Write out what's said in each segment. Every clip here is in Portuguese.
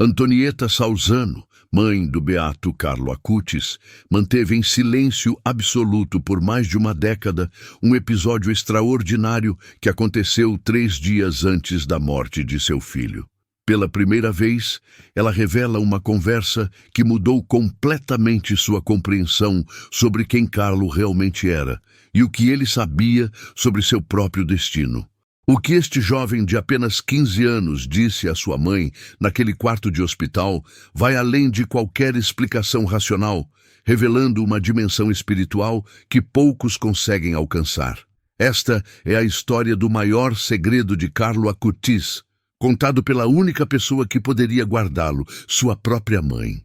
Antonieta Salzano, mãe do beato Carlo Acutis, manteve em silêncio absoluto por mais de uma década um episódio extraordinário que aconteceu 3 dias antes da morte de seu filho. Pela primeira vez, ela revela uma conversa que mudou completamente sua compreensão sobre quem Carlo realmente era e o que ele sabia sobre seu próprio destino. O que este jovem de apenas 15 anos disse à sua mãe naquele quarto de hospital vai além de qualquer explicação racional, revelando uma dimensão espiritual que poucos conseguem alcançar. Esta é a história do maior segredo de Carlo Acutis, contado pela única pessoa que poderia guardá-lo, sua própria mãe.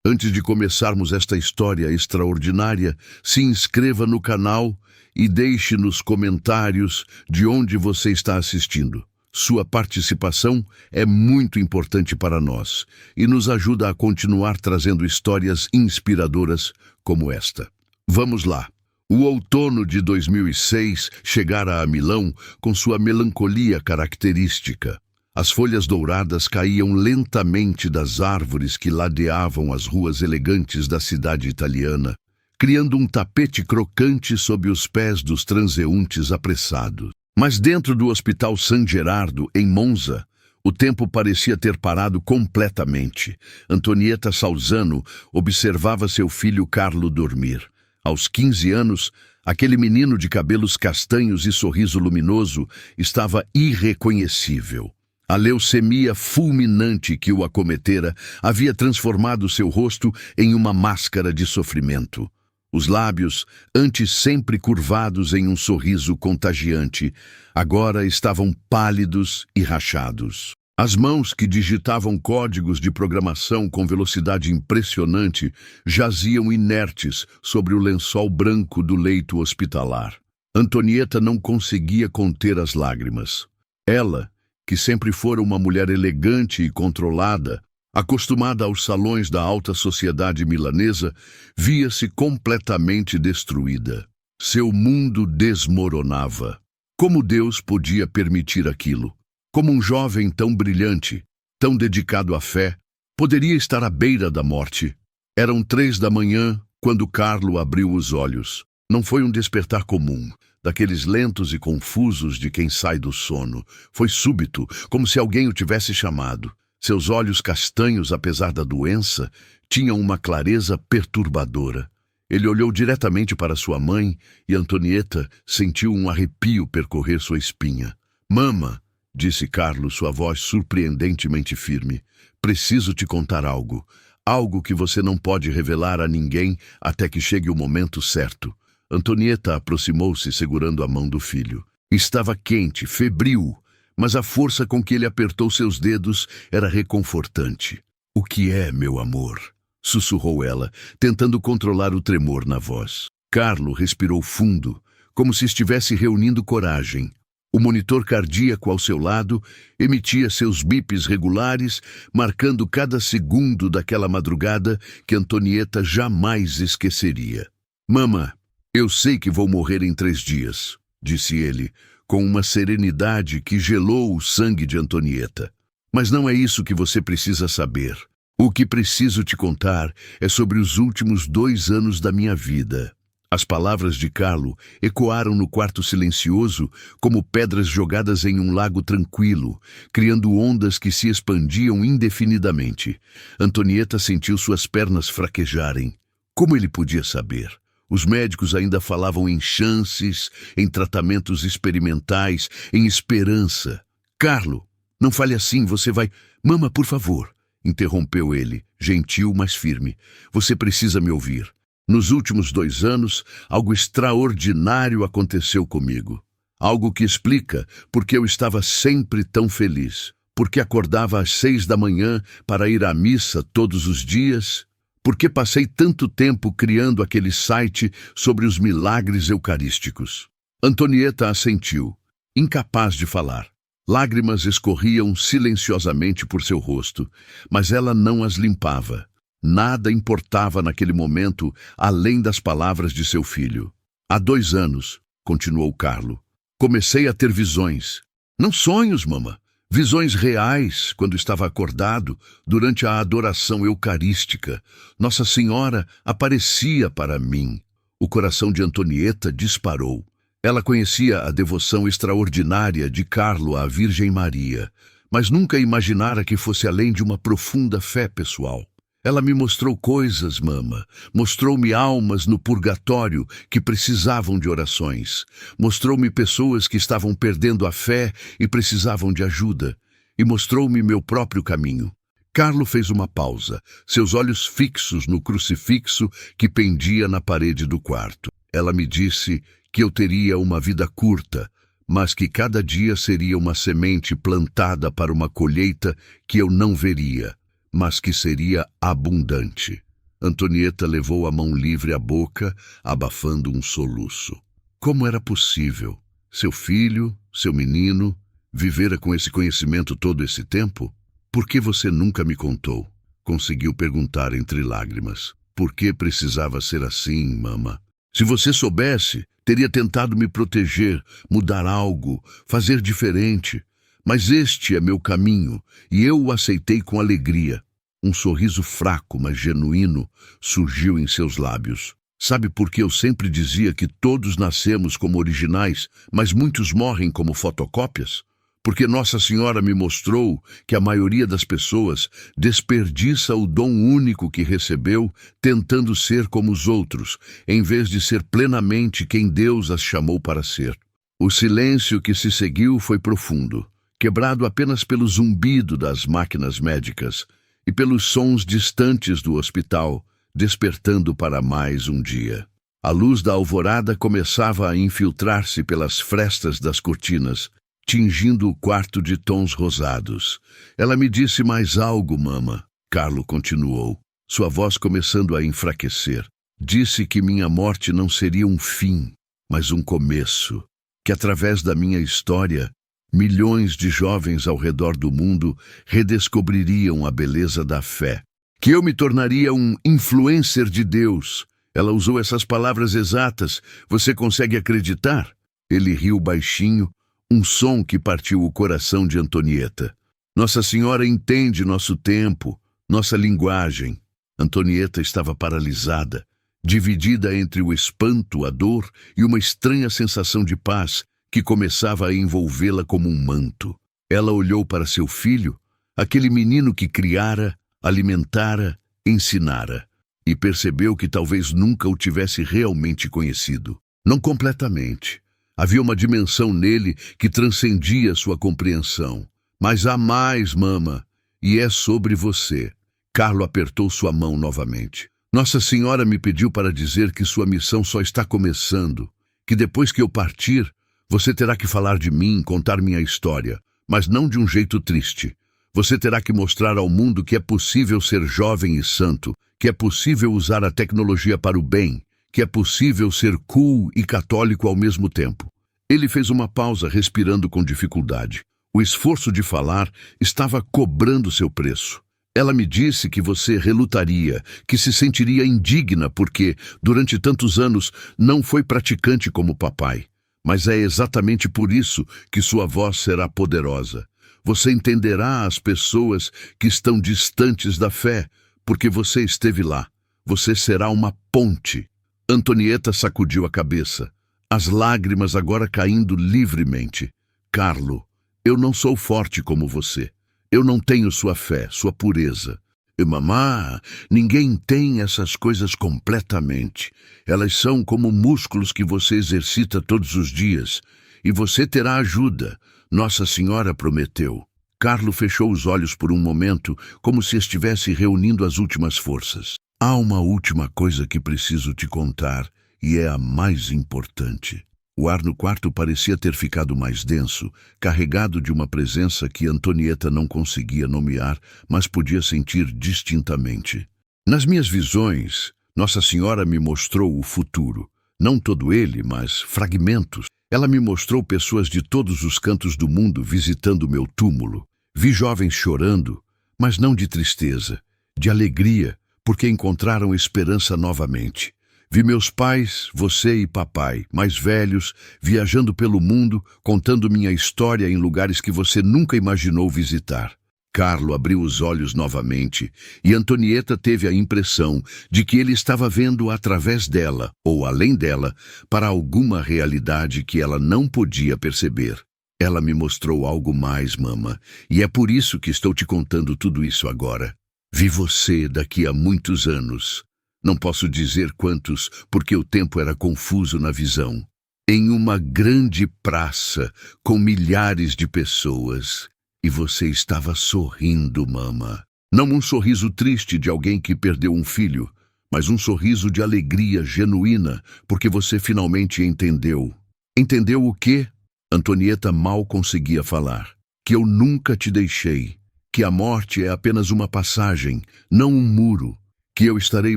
Antes de começarmos esta história extraordinária, se inscreva no canal e deixe nos comentários de onde você está assistindo. Sua participação é muito importante para nós e nos ajuda a continuar trazendo histórias inspiradoras como esta. Vamos lá! O outono de 2006 chegara a Milão com sua melancolia característica. As folhas douradas caíam lentamente das árvores que ladeavam as ruas elegantes da cidade italiana, criando um tapete crocante sob os pés dos transeuntes apressados. Mas dentro do Hospital San Gerardo, em Monza, o tempo parecia ter parado completamente. Antonieta Salzano observava seu filho Carlo dormir. Aos 15 anos, aquele menino de cabelos castanhos e sorriso luminoso estava irreconhecível. A leucemia fulminante que o acometera havia transformado seu rosto em uma máscara de sofrimento. Os lábios, antes sempre curvados em um sorriso contagiante, agora estavam pálidos e rachados. As mãos que digitavam códigos de programação com velocidade impressionante jaziam inertes sobre o lençol branco do leito hospitalar. Antonieta não conseguia conter as lágrimas. Ela, que sempre fora uma mulher elegante e controlada, acostumada aos salões da alta sociedade milanesa, via-se completamente destruída. Seu mundo desmoronava. Como Deus podia permitir aquilo? Como um jovem tão brilhante, tão dedicado à fé, poderia estar à beira da morte? Eram 3 da manhã quando Carlo abriu os olhos. Não foi um despertar comum, daqueles lentos e confusos de quem sai do sono. Foi súbito, como se alguém o tivesse chamado. Seus olhos castanhos, apesar da doença, tinham uma clareza perturbadora. Ele olhou diretamente para sua mãe e Antonieta sentiu um arrepio percorrer sua espinha. "Mama", disse Carlo, sua voz surpreendentemente firme, "preciso te contar algo. Algo que você não pode revelar a ninguém até que chegue o momento certo." Antonieta aproximou-se segurando a mão do filho. Estava quente, febril, mas a força com que ele apertou seus dedos era reconfortante. "O que é, meu amor?" sussurrou ela, tentando controlar o tremor na voz. Carlo respirou fundo, como se estivesse reunindo coragem. O monitor cardíaco ao seu lado emitia seus bips regulares, marcando cada segundo daquela madrugada que Antonieta jamais esqueceria. "Mama, eu sei que vou morrer em 3 dias", disse ele, com uma serenidade que gelou o sangue de Antonieta. "Mas não é isso que você precisa saber. O que preciso te contar é sobre os últimos 2 anos da minha vida." As palavras de Carlo ecoaram no quarto silencioso como pedras jogadas em um lago tranquilo, criando ondas que se expandiam indefinidamente. Antonieta sentiu suas pernas fraquejarem. Como ele podia saber? Os médicos ainda falavam em chances, em tratamentos experimentais, em esperança. "Carlo, não fale assim, você vai..." "Mama, por favor", interrompeu ele, gentil, mas firme. "Você precisa me ouvir. Nos últimos 2 anos, algo extraordinário aconteceu comigo. Algo que explica porque eu estava sempre tão feliz. Porque acordava às 6 da manhã para ir à missa todos os dias. Porque passei tanto tempo criando aquele site sobre os milagres eucarísticos." Antonieta assentiu, incapaz de falar. Lágrimas escorriam silenciosamente por seu rosto, mas ela não as limpava. Nada importava naquele momento além das palavras de seu filho. "Há 2 anos", continuou Carlo, "comecei a ter visões." "Não sonhos, mama", Visões reais, quando estava acordado, durante a adoração eucarística. Nossa Senhora aparecia para mim. O coração de Antonieta disparou. Ela conhecia a devoção extraordinária de Carlo à Virgem Maria, mas nunca imaginara que fosse além de uma profunda fé pessoal. Ela me mostrou coisas, mama. Mostrou-me almas no purgatório que precisavam de orações. Mostrou-me pessoas que estavam perdendo a fé e precisavam de ajuda. E mostrou-me meu próprio caminho. Carlo fez uma pausa, seus olhos fixos no crucifixo que pendia na parede do quarto. Ela me disse que eu teria uma vida curta, mas que cada dia seria uma semente plantada para uma colheita que eu não veria, mas que seria abundante. Antonieta levou a mão livre à boca, abafando um soluço. Como era possível? Seu filho, seu menino, vivera com esse conhecimento todo esse tempo? Por que você nunca me contou? Conseguiu perguntar entre lágrimas. Por que precisava ser assim, mama? Se você soubesse, teria tentado me proteger, mudar algo, fazer diferente. Mas este é meu caminho, e eu o aceitei com alegria. Um sorriso fraco, mas genuíno, surgiu em seus lábios. Sabe por que eu sempre dizia que todos nascemos como originais, mas muitos morrem como fotocópias? Porque Nossa Senhora me mostrou que a maioria das pessoas desperdiça o dom único que recebeu, tentando ser como os outros, em vez de ser plenamente quem Deus as chamou para ser. O silêncio que se seguiu foi profundo, quebrado apenas pelo zumbido das máquinas médicas e pelos sons distantes do hospital, despertando para mais um dia. A luz da alvorada começava a infiltrar-se pelas frestas das cortinas, tingindo o quarto de tons rosados. Ela me disse mais algo, mama. Carlo continuou, sua voz começando a enfraquecer. Disse que minha morte não seria um fim, mas um começo. Que através da minha história, milhões de jovens ao redor do mundo redescobririam a beleza da fé. Que eu me tornaria um influencer de Deus. Ela usou essas palavras exatas. Você consegue acreditar? Ele riu baixinho, um som que partiu o coração de Antonieta. Nossa Senhora entende nosso tempo, nossa linguagem. Antonieta estava paralisada, dividida entre o espanto, a dor e uma estranha sensação de paz que começava a envolvê-la como um manto. Ela olhou para seu filho, aquele menino que criara, alimentara, ensinara, e percebeu que talvez nunca o tivesse realmente conhecido. Não completamente. Havia uma dimensão nele que transcendia sua compreensão. Mas há mais, mama, e é sobre você. Carlo apertou sua mão novamente. Nossa Senhora me pediu para dizer que sua missão só está começando, que depois que eu partir, você terá que falar de mim, contar minha história, mas não de um jeito triste. Você terá que mostrar ao mundo que é possível ser jovem e santo, que é possível usar a tecnologia para o bem, que é possível ser cool e católico ao mesmo tempo. Ele fez uma pausa, respirando com dificuldade. O esforço de falar estava cobrando seu preço. Ela me disse que você relutaria, que se sentiria indigna porque, durante tantos anos, não foi praticante como papai. Mas é exatamente por isso que sua voz será poderosa. Você entenderá as pessoas que estão distantes da fé, porque você esteve lá. Você será uma ponte. Antonieta sacudiu a cabeça, as lágrimas agora caindo livremente. Carlo, eu não sou forte como você. Eu não tenho sua fé, sua pureza. E mamá, ninguém tem essas coisas completamente. Elas são como músculos que você exercita todos os dias. E você terá ajuda. Nossa Senhora prometeu. Carlo fechou os olhos por um momento, como se estivesse reunindo as últimas forças. Há uma última coisa que preciso te contar, e é a mais importante. O ar no quarto parecia ter ficado mais denso, carregado de uma presença que Antonieta não conseguia nomear, mas podia sentir distintamente. Nas minhas visões, Nossa Senhora me mostrou o futuro. Não todo ele, mas fragmentos. Ela me mostrou pessoas de todos os cantos do mundo visitando meu túmulo. Vi jovens chorando, mas não de tristeza, de alegria, porque encontraram esperança novamente. Vi meus pais, você e papai, mais velhos, viajando pelo mundo, contando minha história em lugares que você nunca imaginou visitar. Carlo abriu os olhos novamente e Antonieta teve a impressão de que ele estava vendo através dela, ou além dela, para alguma realidade que ela não podia perceber. Ela me mostrou algo mais, mama, e é por isso que estou te contando tudo isso agora. Vi você daqui a muitos anos. Não posso dizer quantos, porque o tempo era confuso na visão. Em uma grande praça, com milhares de pessoas. E você estava sorrindo, mama. Não um sorriso triste de alguém que perdeu um filho, mas um sorriso de alegria genuína, porque você finalmente entendeu. Entendeu o quê? Antonieta mal conseguia falar. Que eu nunca te deixei. Que a morte é apenas uma passagem, não um muro. Que eu estarei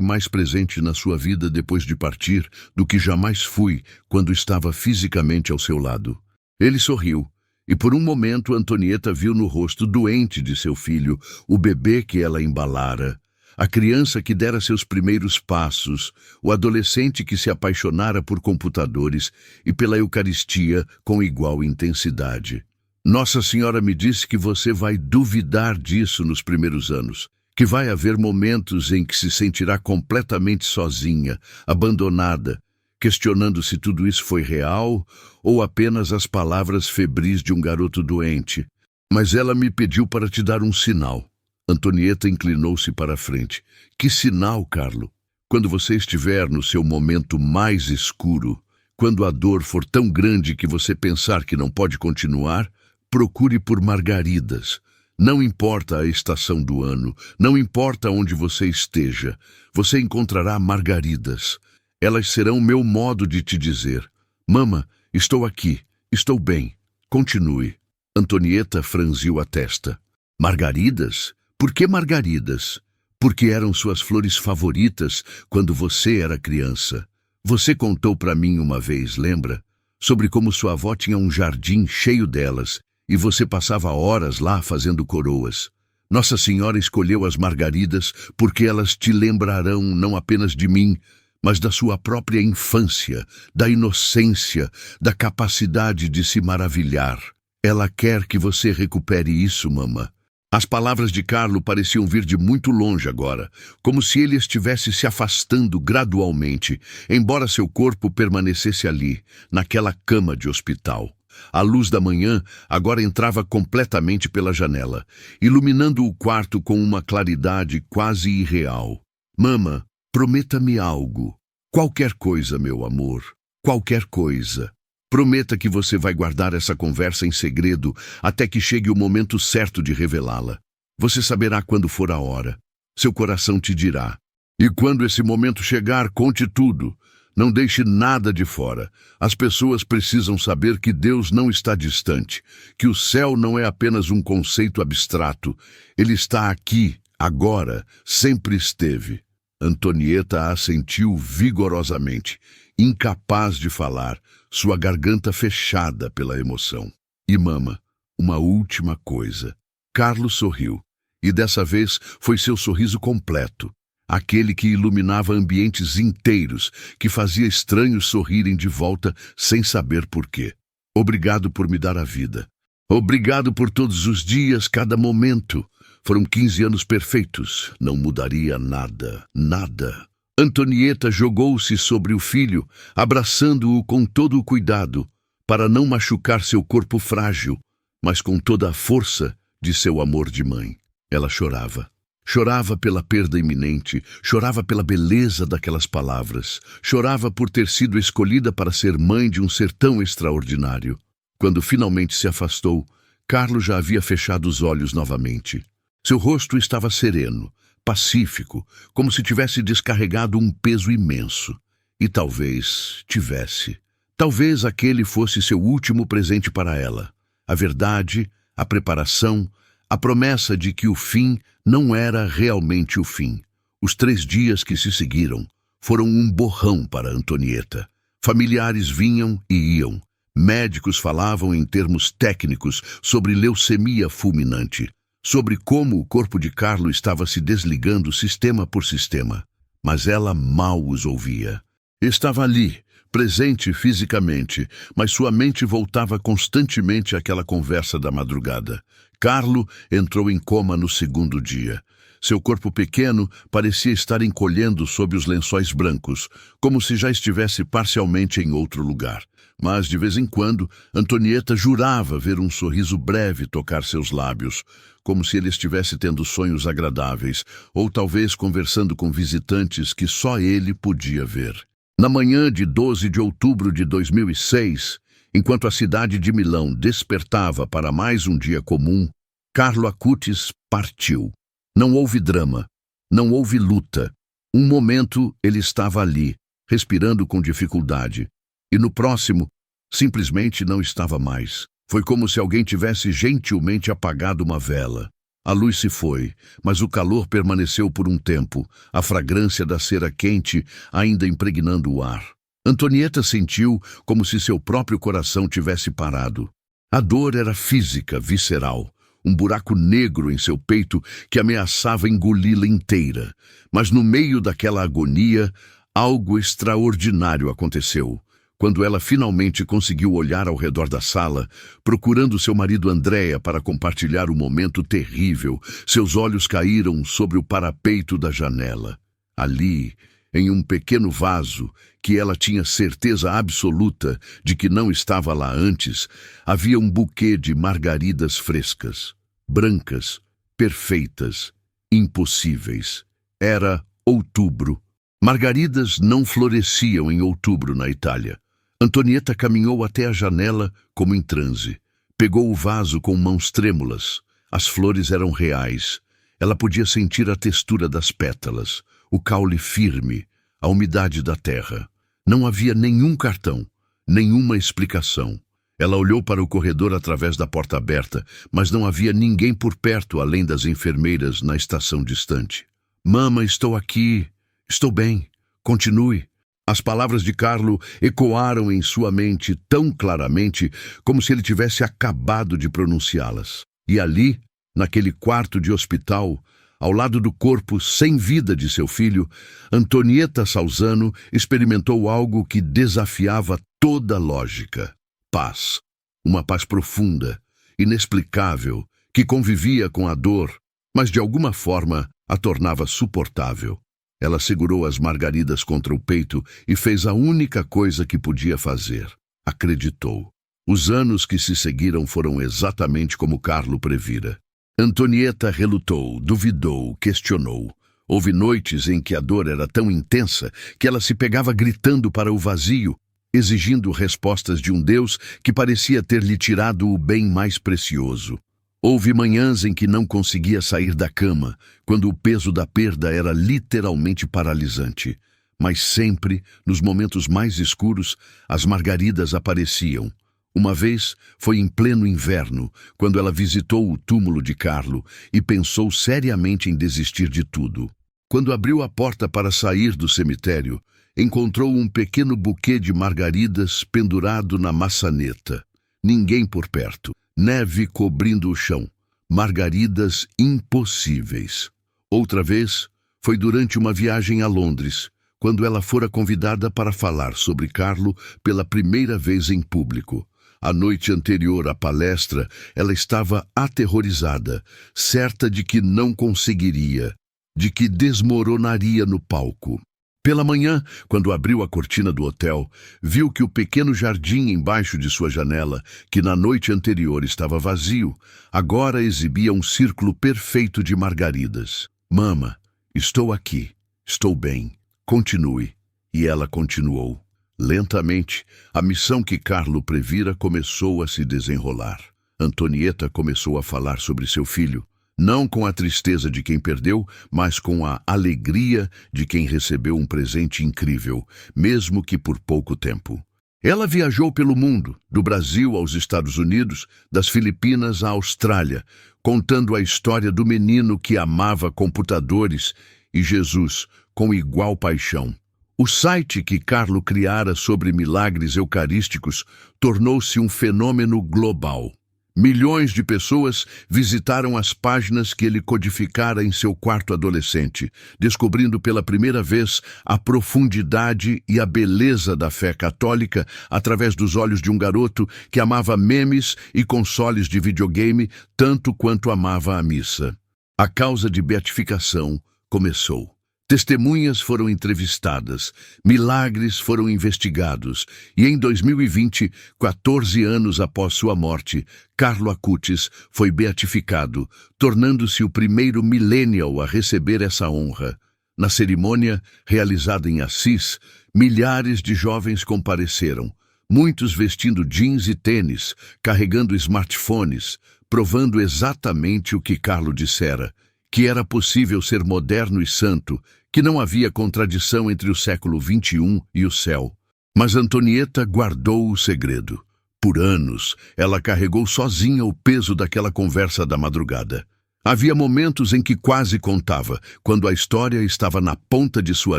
mais presente na sua vida depois de partir do que jamais fui quando estava fisicamente ao seu lado. Ele sorriu. E por um momento Antonieta viu no rosto doente de seu filho o bebê que ela embalara, a criança que dera seus primeiros passos, o adolescente que se apaixonara por computadores e pela Eucaristia com igual intensidade. Nossa Senhora me disse que você vai duvidar disso nos primeiros anos, que vai haver momentos em que se sentirá completamente sozinha, abandonada, questionando se tudo isso foi real ou apenas as palavras febris de um garoto doente. Mas ela me pediu para te dar um sinal. Antonieta inclinou-se para a frente. Que sinal, Carlo? Quando você estiver no seu momento mais escuro, quando a dor for tão grande que você pensar que não pode continuar, procure por margaridas. Não importa a estação do ano, não importa onde você esteja, você encontrará margaridas. Elas serão meu modo de te dizer: mama, estou aqui, estou bem, continue. Antonieta franziu a testa. Margaridas? Por que margaridas? Porque eram suas flores favoritas quando você era criança. Você contou para mim uma vez, lembra? Sobre como sua avó tinha um jardim cheio delas e você passava horas lá fazendo coroas. Nossa Senhora escolheu as margaridas porque elas te lembrarão não apenas de mim, mas da sua própria infância, da inocência, da capacidade de se maravilhar. Ela quer que você recupere isso, mama. As palavras de Carlo pareciam vir de muito longe agora, como se ele estivesse se afastando gradualmente, embora seu corpo permanecesse ali, naquela cama de hospital. A luz da manhã agora entrava completamente pela janela, iluminando o quarto com uma claridade quase irreal. Mama, prometa-me algo. Qualquer coisa, meu amor. Qualquer coisa. Prometa que você vai guardar essa conversa em segredo até que chegue o momento certo de revelá-la. Você saberá quando for a hora. Seu coração te dirá. E quando esse momento chegar, conte tudo. Não deixe nada de fora. As pessoas precisam saber que Deus não está distante, que o céu não é apenas um conceito abstrato. Ele está aqui, agora, sempre esteve. Antonieta assentiu vigorosamente, incapaz de falar, sua garganta fechada pela emoção. E mama, uma última coisa. Carlos sorriu, e dessa vez foi seu sorriso completo, aquele que iluminava ambientes inteiros, que fazia estranhos sorrirem de volta sem saber por quê. Obrigado por me dar a vida. Obrigado por todos os dias, cada momento. Foram 15 anos perfeitos. Não mudaria nada, nada. Antonieta jogou-se sobre o filho, abraçando-o com todo o cuidado, para não machucar seu corpo frágil, mas com toda a força de seu amor de mãe. Ela chorava. Chorava pela perda iminente, chorava pela beleza daquelas palavras, chorava por ter sido escolhida para ser mãe de um ser tão extraordinário. Quando finalmente se afastou, Carlos já havia fechado os olhos novamente. Seu rosto estava sereno, pacífico, como se tivesse descarregado um peso imenso. E talvez tivesse. Talvez aquele fosse seu último presente para ela. A verdade, a preparação, a promessa de que o fim não era realmente o fim. Os 3 dias que se seguiram foram um borrão para Antonieta. Familiares vinham e iam. Médicos falavam em termos técnicos sobre leucemia fulminante, sobre como o corpo de Carlo estava se desligando sistema por sistema. Mas ela mal os ouvia. Estava ali, presente fisicamente, mas sua mente voltava constantemente àquela conversa da madrugada. Carlo entrou em coma no segundo dia. Seu corpo pequeno parecia estar encolhendo sob os lençóis brancos, como se já estivesse parcialmente em outro lugar. Mas, de vez em quando, Antonieta jurava ver um sorriso breve tocar seus lábios, como se ele estivesse tendo sonhos agradáveis, ou talvez conversando com visitantes que só ele podia ver. Na manhã de 12 de outubro de 2006, enquanto a cidade de Milão despertava para mais um dia comum, Carlo Acutis partiu. Não houve drama, não houve luta. Um momento ele estava ali, respirando com dificuldade, e no próximo, simplesmente não estava mais. Foi como se alguém tivesse gentilmente apagado uma vela. A luz se foi, mas o calor permaneceu por um tempo, a fragrância da cera quente ainda impregnando o ar. Antonieta sentiu como se seu próprio coração tivesse parado. A dor era física, visceral, um buraco negro em seu peito que ameaçava engoli-la inteira. Mas no meio daquela agonia, algo extraordinário aconteceu. Quando ela finalmente conseguiu olhar ao redor da sala, procurando seu marido Andrea para compartilhar o momento terrível, seus olhos caíram sobre o parapeito da janela. Ali, em um pequeno vaso, que ela tinha certeza absoluta de que não estava lá antes, havia um buquê de margaridas frescas, brancas, perfeitas, impossíveis. Era outubro. Margaridas não floresciam em outubro na Itália. Antonieta caminhou até a janela como em transe. Pegou o vaso com mãos trêmulas. As flores eram reais. Ela podia sentir a textura das pétalas, o caule firme, a umidade da terra. Não havia nenhum cartão, nenhuma explicação. Ela olhou para o corredor através da porta aberta, mas não havia ninguém por perto além das enfermeiras na estação distante. "Mama, estou aqui. Estou bem. Continue." As palavras de Carlo ecoaram em sua mente tão claramente como se ele tivesse acabado de pronunciá-las. E ali, naquele quarto de hospital, ao lado do corpo sem vida de seu filho, Antonieta Salzano experimentou algo que desafiava toda lógica. Paz. Uma paz profunda, inexplicável, que convivia com a dor, mas de alguma forma a tornava suportável. Ela segurou as margaridas contra o peito e fez a única coisa que podia fazer. Acreditou. Os anos que se seguiram foram exatamente como Carlo previra. Antonieta relutou, duvidou, questionou. Houve noites em que a dor era tão intensa que ela se pegava gritando para o vazio, exigindo respostas de um Deus que parecia ter lhe tirado o bem mais precioso. Houve manhãs em que não conseguia sair da cama, quando o peso da perda era literalmente paralisante. Mas sempre, nos momentos mais escuros, as margaridas apareciam. Uma vez foi em pleno inverno, quando ela visitou o túmulo de Carlo e pensou seriamente em desistir de tudo. Quando abriu a porta para sair do cemitério, encontrou um pequeno buquê de margaridas pendurado na maçaneta. Ninguém por perto. Neve cobrindo o chão. Margaridas impossíveis. Outra vez foi durante uma viagem a Londres, quando ela fora convidada para falar sobre Carlo pela primeira vez em público. A noite anterior à palestra, ela estava aterrorizada, certa de que não conseguiria, de que desmoronaria no palco. Pela manhã, quando abriu a cortina do hotel, viu que o pequeno jardim embaixo de sua janela, que na noite anterior estava vazio, agora exibia um círculo perfeito de margaridas. "Mama, estou aqui. Estou bem. Continue." E ela continuou. Lentamente, a missão que Carlo previra começou a se desenrolar. Antonieta começou a falar sobre seu filho, não com a tristeza de quem perdeu, mas com a alegria de quem recebeu um presente incrível, mesmo que por pouco tempo. Ela viajou pelo mundo, do Brasil aos Estados Unidos, das Filipinas à Austrália, contando a história do menino que amava computadores e Jesus com igual paixão. O site que Carlo criara sobre milagres eucarísticos tornou-se um fenômeno global. Milhões de pessoas visitaram as páginas que ele codificara em seu quarto adolescente, descobrindo pela primeira vez a profundidade e a beleza da fé católica através dos olhos de um garoto que amava memes e consoles de videogame tanto quanto amava a missa. A causa de beatificação começou. Testemunhas foram entrevistadas, milagres foram investigados e em 2020, 14 anos após sua morte, Carlo Acutis foi beatificado, tornando-se o primeiro millennial a receber essa honra. Na cerimônia, realizada em Assis, milhares de jovens compareceram, muitos vestindo jeans e tênis, carregando smartphones, provando exatamente o que Carlo dissera, que era possível ser moderno e santo, que não havia contradição entre o século XXI e o céu. Mas Antonieta guardou o segredo. Por anos, ela carregou sozinha o peso daquela conversa da madrugada. Havia momentos em que quase contava, quando a história estava na ponta de sua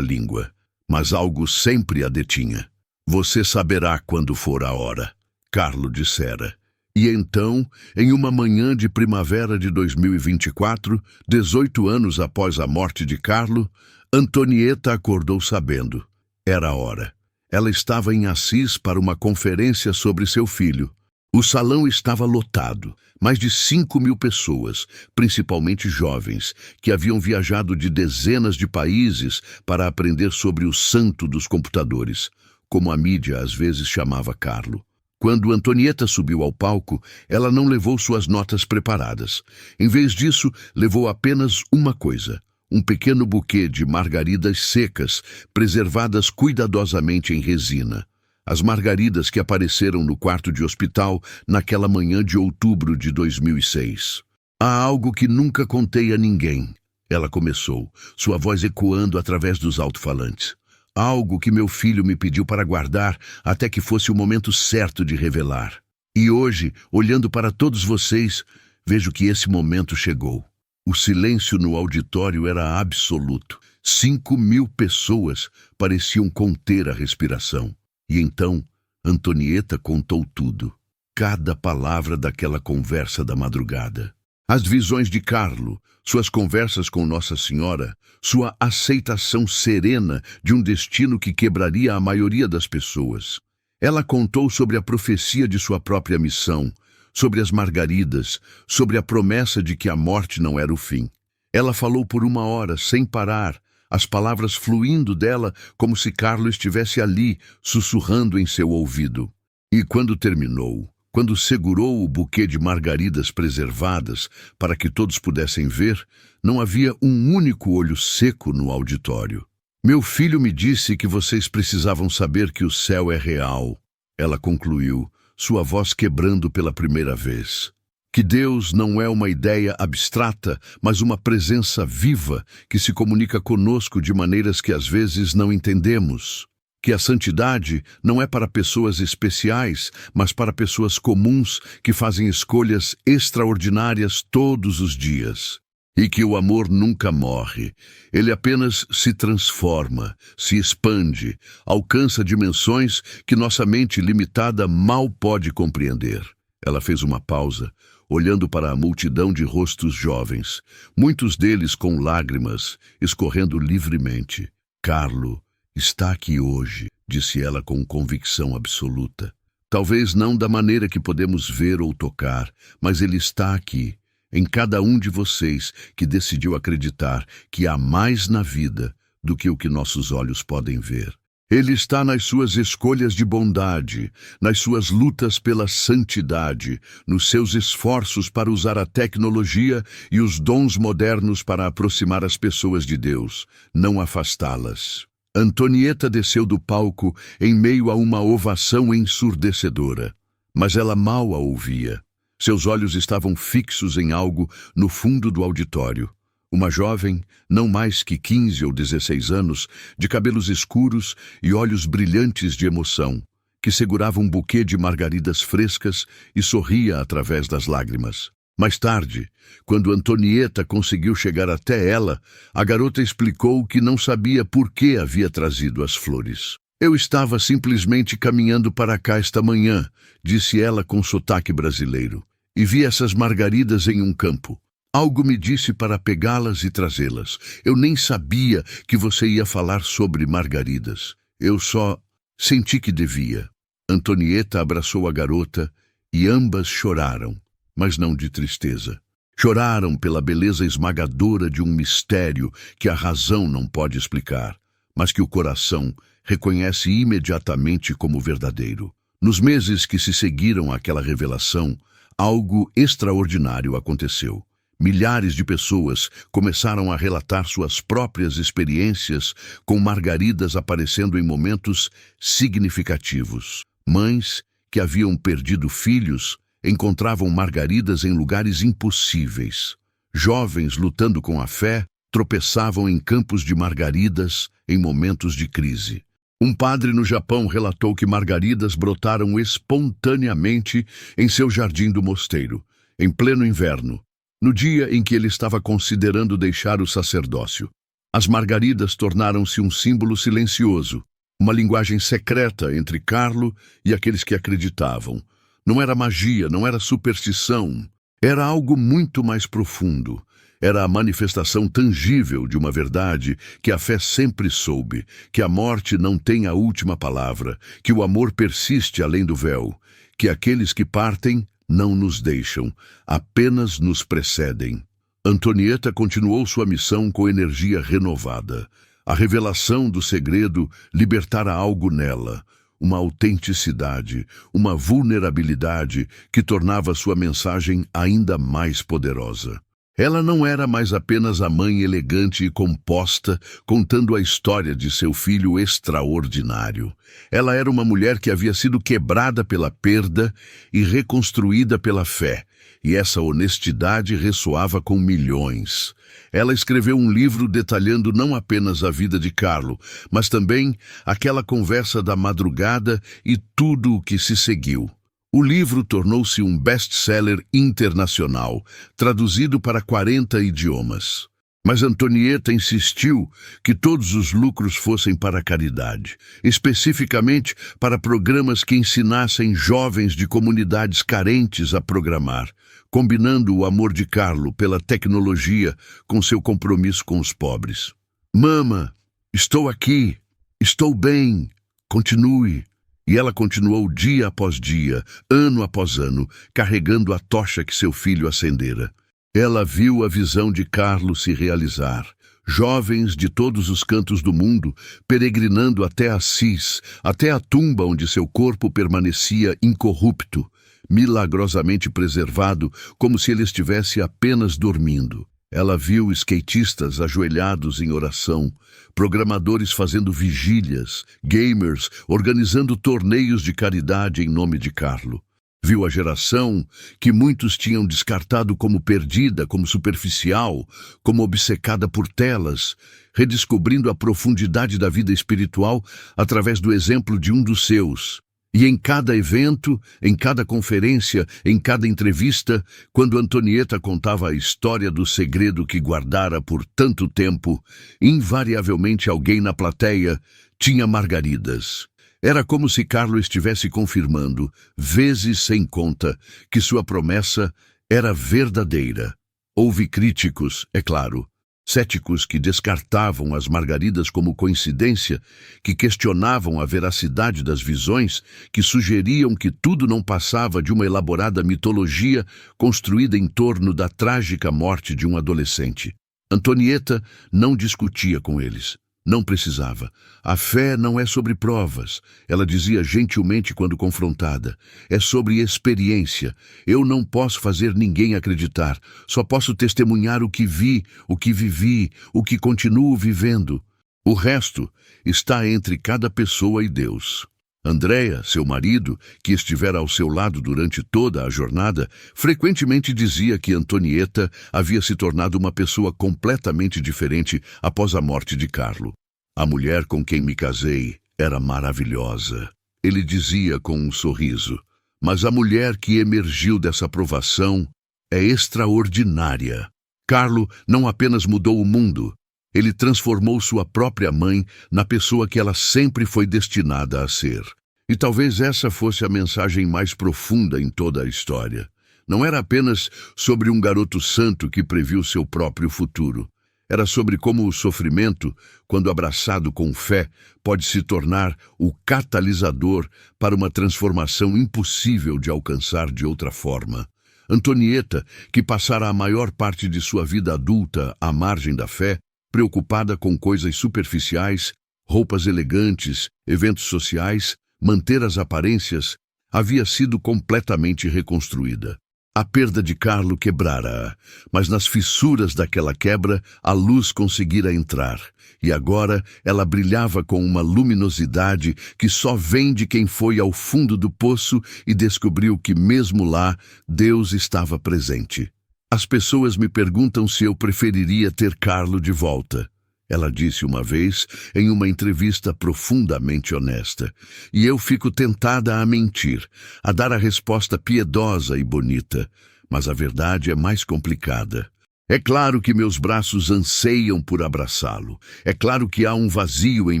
língua. Mas algo sempre a detinha. Você saberá quando for a hora, Carlo dissera. E então, em uma manhã de primavera de 2024, 18 anos após a morte de Carlo, Antonieta acordou sabendo. Era a hora. Ela estava em Assis para uma conferência sobre seu filho. O salão estava lotado, mais de 5.000 pessoas, principalmente jovens, que haviam viajado de dezenas de países para aprender sobre o santo dos computadores, como a mídia às vezes chamava Carlo. Quando Antonieta subiu ao palco, ela não levou suas notas preparadas. Em vez disso, levou apenas uma coisa: um pequeno buquê de margaridas secas, preservadas cuidadosamente em resina. As margaridas que apareceram no quarto de hospital naquela manhã de outubro de 2006. Há algo que nunca contei a ninguém, ela começou, sua voz ecoando através dos alto-falantes. Algo que meu filho me pediu para guardar até que fosse o momento certo de revelar. E hoje, olhando para todos vocês, vejo que esse momento chegou. O silêncio no auditório era absoluto. 5.000 pessoas pareciam conter a respiração. E então, Antonieta contou tudo. Cada palavra daquela conversa da madrugada. As visões de Carlo, suas conversas com Nossa Senhora, sua aceitação serena de um destino que quebraria a maioria das pessoas. Ela contou sobre a profecia de sua própria missão, sobre as margaridas, sobre a promessa de que a morte não era o fim. Ela falou por 1 hora, sem parar, as palavras fluindo dela como se Carlo estivesse ali, sussurrando em seu ouvido. E quando terminou, quando segurou o buquê de margaridas preservadas para que todos pudessem ver, não havia um único olho seco no auditório. Meu filho me disse que vocês precisavam saber que o céu é real, ela concluiu, sua voz quebrando pela primeira vez. Que Deus não é uma ideia abstrata, mas uma presença viva que se comunica conosco de maneiras que às vezes não entendemos. Que a santidade não é para pessoas especiais, mas para pessoas comuns que fazem escolhas extraordinárias todos os dias. E que o amor nunca morre. Ele apenas se transforma, se expande, alcança dimensões que nossa mente limitada mal pode compreender. Ela fez uma pausa, olhando para a multidão de rostos jovens, muitos deles com lágrimas, escorrendo livremente. Carlo está aqui hoje, disse ela com convicção absoluta. Talvez não da maneira que podemos ver ou tocar, mas ele está aqui, em cada um de vocês que decidiu acreditar que há mais na vida do que o que nossos olhos podem ver. Ele está nas suas escolhas de bondade, nas suas lutas pela santidade, nos seus esforços para usar a tecnologia e os dons modernos para aproximar as pessoas de Deus, não afastá-las. Antonieta desceu do palco em meio a uma ovação ensurdecedora, mas ela mal a ouvia. Seus olhos estavam fixos em algo no fundo do auditório. Uma jovem, não mais que 15 ou 16 anos, de cabelos escuros e olhos brilhantes de emoção, que segurava um buquê de margaridas frescas e sorria através das lágrimas. Mais tarde, quando Antonieta conseguiu chegar até ela, a garota explicou que não sabia por que havia trazido as flores. Eu estava simplesmente caminhando para cá esta manhã, disse ela com sotaque brasileiro. e vi essas margaridas em um campo. Algo me disse para pegá-las e trazê-las. Eu nem sabia que você ia falar sobre margaridas. Eu só senti que devia. Antonieta abraçou a garota e ambas choraram, mas não de tristeza. Choraram pela beleza esmagadora de um mistério que a razão não pode explicar, mas que o coração reconhece imediatamente como verdadeiro. Nos meses que se seguiram àquela revelação, algo extraordinário aconteceu. Milhares de pessoas começaram a relatar suas próprias experiências com margaridas aparecendo em momentos significativos. Mães que haviam perdido filhos encontravam margaridas em lugares impossíveis. Jovens lutando com a fé tropeçavam em campos de margaridas em momentos de crise. Um padre no Japão relatou que margaridas brotaram espontaneamente em seu jardim do mosteiro, em pleno inverno, no dia em que ele estava considerando deixar o sacerdócio. As margaridas tornaram-se um símbolo silencioso, uma linguagem secreta entre Carlo e aqueles que acreditavam. Não era magia, não era superstição, era algo muito mais profundo. Era a manifestação tangível de uma verdade que a fé sempre soube, que a morte não tem a última palavra, que o amor persiste além do véu, que aqueles que partem não nos deixam, apenas nos precedem. Antonieta continuou sua missão com energia renovada. A revelação do segredo libertara algo nela, uma autenticidade, uma vulnerabilidade que tornava sua mensagem ainda mais poderosa. Ela não era mais apenas a mãe elegante e composta contando a história de seu filho extraordinário. Ela era uma mulher que havia sido quebrada pela perda e reconstruída pela fé, e essa honestidade ressoava com milhões. Ela escreveu um livro detalhando não apenas a vida de Carlo, mas também aquela conversa da madrugada e tudo o que se seguiu. O livro tornou-se um best-seller internacional, traduzido para 40 idiomas. Mas Antonieta insistiu que todos os lucros fossem para a caridade, especificamente para programas que ensinassem jovens de comunidades carentes a programar, combinando o amor de Carlo pela tecnologia com seu compromisso com os pobres. Mama, estou aqui, estou bem, continue. E ela continuou dia após dia, ano após ano, carregando a tocha que seu filho acendera. Ela viu a visão de Carlo se realizar. Jovens de todos os cantos do mundo, peregrinando até Assis, até a tumba onde seu corpo permanecia incorrupto, milagrosamente preservado, como se ele estivesse apenas dormindo. Ela viu skatistas ajoelhados em oração, programadores fazendo vigílias, gamers organizando torneios de caridade em nome de Carlo. Viu a geração que muitos tinham descartado como perdida, como superficial, como obcecada por telas, redescobrindo a profundidade da vida espiritual através do exemplo de um dos seus. E em cada evento, em cada conferência, em cada entrevista, quando Antonieta contava a história do segredo que guardara por tanto tempo, invariavelmente alguém na plateia tinha margaridas. Era como se Carlo estivesse confirmando, vezes sem conta, que sua promessa era verdadeira. Houve críticos, é claro, céticos que descartavam as margaridas como coincidência, que questionavam a veracidade das visões, que sugeriam que tudo não passava de uma elaborada mitologia construída em torno da trágica morte de um adolescente. Antonieta não discutia com eles. Não precisava. A fé não é sobre provas, ela dizia gentilmente quando confrontada. É sobre experiência. Eu não posso fazer ninguém acreditar. Só posso testemunhar o que vi, o que vivi, o que continuo vivendo. O resto está entre cada pessoa e Deus. Andréa, seu marido, que estivera ao seu lado durante toda a jornada, frequentemente dizia que Antonieta havia se tornado uma pessoa completamente diferente após a morte de Carlo. A mulher com quem me casei era maravilhosa, ele dizia com um sorriso, mas a mulher que emergiu dessa provação é extraordinária. Carlo não apenas mudou o mundo, ele transformou sua própria mãe na pessoa que ela sempre foi destinada a ser. E talvez essa fosse a mensagem mais profunda em toda a história. Não era apenas sobre um garoto santo que previu seu próprio futuro. Era sobre como o sofrimento, quando abraçado com fé, pode se tornar o catalisador para uma transformação impossível de alcançar de outra forma. Antonieta, que passara a maior parte de sua vida adulta à margem da fé, preocupada com coisas superficiais, roupas elegantes, eventos sociais, manter as aparências, havia sido completamente reconstruída. A perda de Carlo quebrara-a, mas nas fissuras daquela quebra a luz conseguira entrar, e agora ela brilhava com uma luminosidade que só vem de quem foi ao fundo do poço e descobriu que mesmo lá Deus estava presente. As pessoas me perguntam se eu preferiria ter Carlo de volta. Ela disse uma vez em uma entrevista profundamente honesta, e eu fico tentada a mentir, a dar a resposta piedosa e bonita, mas a verdade é mais complicada. É claro que meus braços anseiam por abraçá-lo. É claro que há um vazio em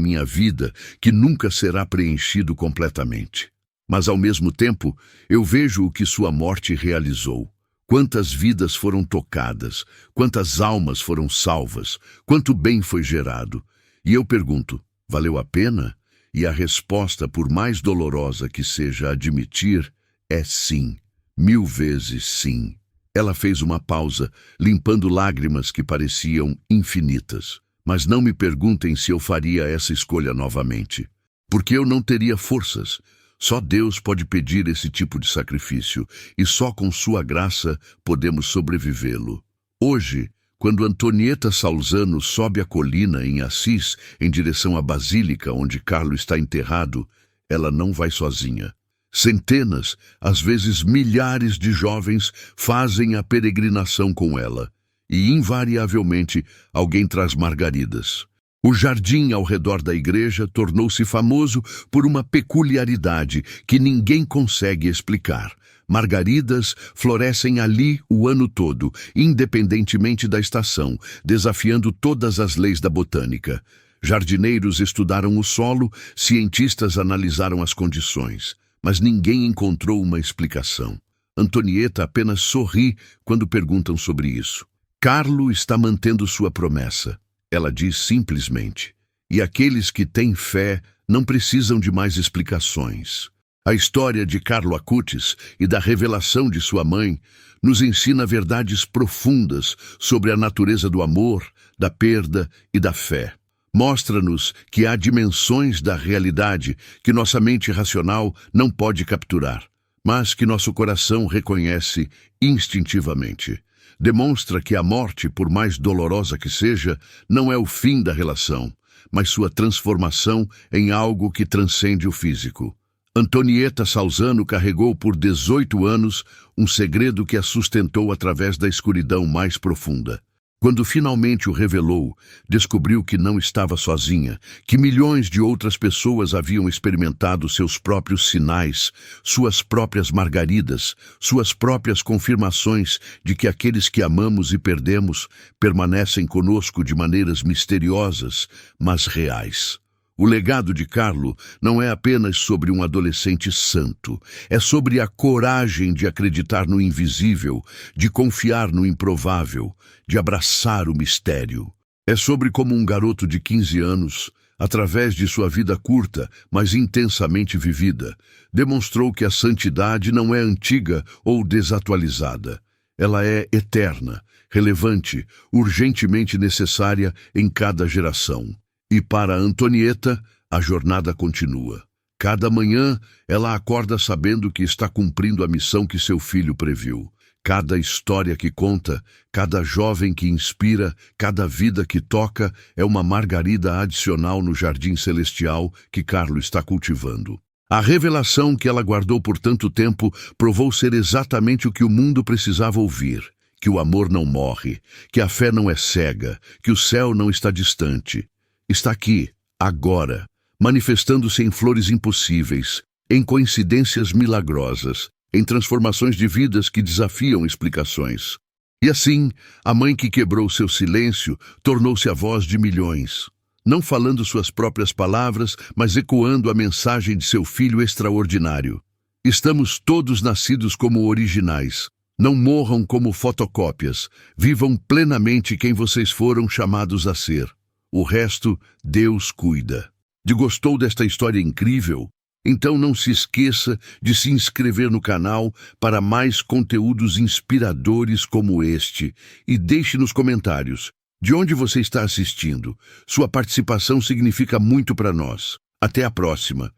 minha vida que nunca será preenchido completamente. Mas ao mesmo tempo, eu vejo o que sua morte realizou. Quantas vidas foram tocadas, quantas almas foram salvas, quanto bem foi gerado. E eu pergunto, valeu a pena? E a resposta, por mais dolorosa que seja admitir, é sim, 1000 vezes sim. Ela fez uma pausa, limpando lágrimas que pareciam infinitas. Mas não me perguntem se eu faria essa escolha novamente, porque eu não teria forças. Só Deus pode pedir esse tipo de sacrifício, e só com sua graça podemos sobrevivê-lo. Hoje, quando Antonieta Salzano sobe a colina em Assis, em direção à basílica onde Carlo está enterrado, ela não vai sozinha. Centenas, às vezes milhares de jovens fazem a peregrinação com ela, e invariavelmente alguém traz margaridas. O jardim ao redor da igreja tornou-se famoso por uma peculiaridade que ninguém consegue explicar. Margaridas florescem ali o ano todo, independentemente da estação, desafiando todas as leis da botânica. Jardineiros estudaram o solo, cientistas analisaram as condições, mas ninguém encontrou uma explicação. Antonieta apenas sorri quando perguntam sobre isso. Carlo está mantendo sua promessa. Ela diz simplesmente, e aqueles que têm fé não precisam de mais explicações. A história de Carlo Acutis e da revelação de sua mãe nos ensina verdades profundas sobre a natureza do amor, da perda e da fé. Mostra-nos que há dimensões da realidade que nossa mente racional não pode capturar, mas que nosso coração reconhece instintivamente. Demonstra que a morte, por mais dolorosa que seja, não é o fim da relação, mas sua transformação em algo que transcende o físico. Antonieta Salzano carregou por 18 anos um segredo que a sustentou através da escuridão mais profunda. Quando finalmente o revelou, descobriu que não estava sozinha, que milhões de outras pessoas haviam experimentado seus próprios sinais, suas próprias margaridas, suas próprias confirmações de que aqueles que amamos e perdemos permanecem conosco de maneiras misteriosas, mas reais. O legado de Carlo não é apenas sobre um adolescente santo, é sobre a coragem de acreditar no invisível, de confiar no improvável, de abraçar o mistério. É sobre como um garoto de 15 anos, através de sua vida curta, mas intensamente vivida, demonstrou que a santidade não é antiga ou desatualizada. Ela é eterna, relevante, urgentemente necessária em cada geração. E para Antonieta, a jornada continua. Cada manhã, ela acorda sabendo que está cumprindo a missão que seu filho previu. Cada história que conta, cada jovem que inspira, cada vida que toca é uma margarida adicional no jardim celestial que Carlo está cultivando. A revelação que ela guardou por tanto tempo provou ser exatamente o que o mundo precisava ouvir. Que o amor não morre, que a fé não é cega, que o céu não está distante. Está aqui, agora, manifestando-se em flores impossíveis, em coincidências milagrosas, em transformações de vidas que desafiam explicações. E assim, a mãe que quebrou seu silêncio tornou-se a voz de milhões, não falando suas próprias palavras, mas ecoando a mensagem de seu filho extraordinário. Estamos todos nascidos como originais. Não morram como fotocópias. Vivam plenamente quem vocês foram chamados a ser. O resto, Deus cuida. Gostou desta história incrível? Então não se esqueça de se inscrever no canal para mais conteúdos inspiradores como este e deixe nos comentários de onde você está assistindo. Sua participação significa muito para nós. Até a próxima.